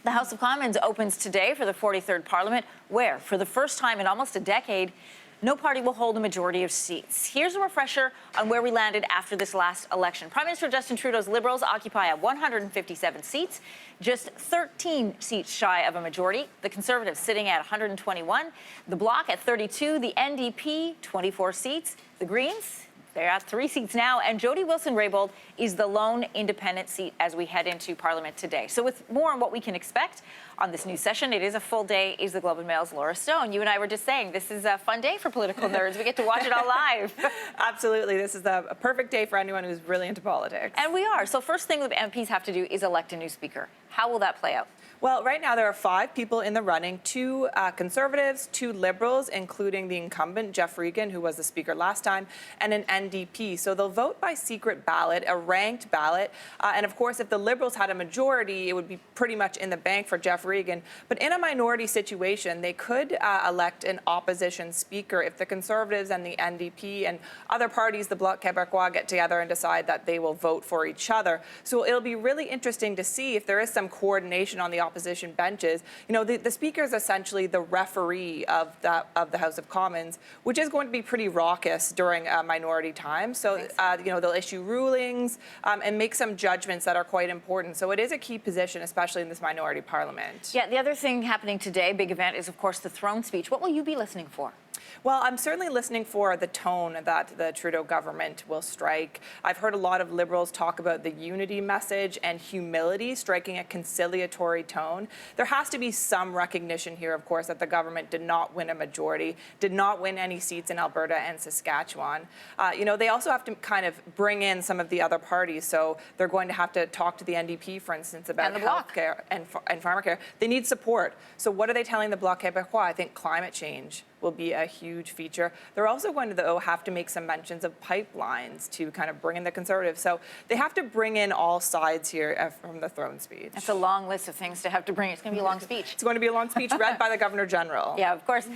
The House of Commons opens today for the 43rd Parliament, where, for the first time in almost a decade, no party will hold a majority of seats. Here's a refresher on where we landed after this last election. Prime Minister Justin Trudeau's Liberals occupy 157 seats, just 13 seats shy of a majority. The Conservatives sitting at 121, the Bloc at 32, the NDP 24 seats, the Greens, they're at 3 seats now, and Jody Wilson-Raybould is the lone independent seat as we head into Parliament today. So with more on what we can expect on this new session, it is a full day, is the Globe and Mail's Laura Stone. You and I were just saying this is a fun day for political nerds. We get to watch it all live. Absolutely. This is a perfect day for anyone who's really into politics. And we are. So first thing that MPs have to do is elect a new speaker. How will that play out? Well, right now there are 5 people in the running, 2 Conservatives, 2 Liberals, including the incumbent, Jeff Regan, who was the Speaker last time, and an NDP. So they'll vote by secret ballot, a ranked ballot. And of course, if the Liberals had a majority, it would be pretty much in the bank for Jeff Regan. But in a minority situation, they could elect an opposition speaker if the Conservatives and the NDP and other parties, the Bloc Québécois, get together and decide that they will vote for each other. So it'll be really interesting to see if there is some coordination on the opposition benches. You know, the Speaker is essentially the referee of the House of Commons, which is going to be pretty raucous during minority time. So, you know, they'll issue rulings and make some judgments that are quite important. So it is a key position, especially in this minority parliament. Yeah, the other thing happening today, big event, is, of course, the throne speech. What will you be listening for? Well, I'm certainly listening for the tone that the Trudeau government will strike. I've heard a lot of Liberals talk about the unity message and humility, striking a conciliatory tone. There has to be some recognition here, of course, that the government did not win a majority, did not win any seats in Alberta and Saskatchewan. You know, they also have to kind of bring in some of the other parties. So they're going to have to talk to the NDP, for instance, about healthcare and pharmacare. They need support. So what are they telling the Bloc Québécois? I think climate change will be a huge feature. They're also going to, though, have to make some mentions of pipelines to kind of bring in the Conservatives. So they have to bring in all sides here from the throne speech. That's a long list of things to have to bring. It's going to be a long speech. It's going to be a long speech read by the Governor General. Yeah, of course.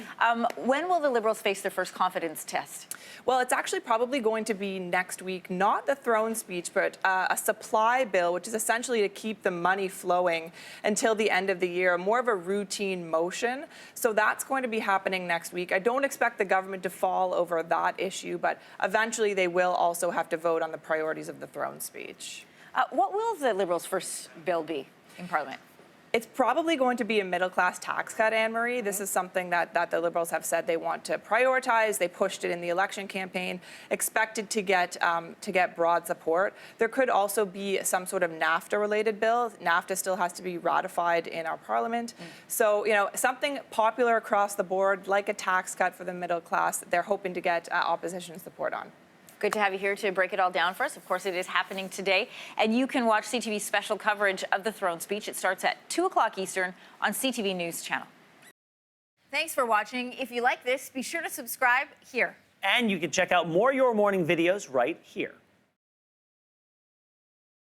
When will the Liberals face their first confidence test? Well, it's actually probably going to be next week, not the throne speech, but a supply bill, which is essentially to keep the money flowing until the end of the year, more of a routine motion. So that's going to be happening next week. I don't expect the government to fall over that issue, but eventually they will also have to vote on the priorities of the throne speech. What will the Liberals' first bill be in Parliament? It's probably going to be a middle-class tax cut, Anne-Marie. This is something that the Liberals have said they want to prioritize. They pushed it in the election campaign, expected to get broad support. There could also be some sort of NAFTA-related bill. NAFTA still has to be ratified in our Parliament. So, you know, something popular across the board, like a tax cut for the middle class, they're hoping to get opposition support on. Good to have you here to break it all down for us. Of course, it is happening today, and you can watch CTV's special coverage of the throne speech. It starts at 2 o'clock Eastern on CTV News Channel. Thanks for watching. If you like this, be sure to subscribe here. And you can check out more Your Morning videos right here.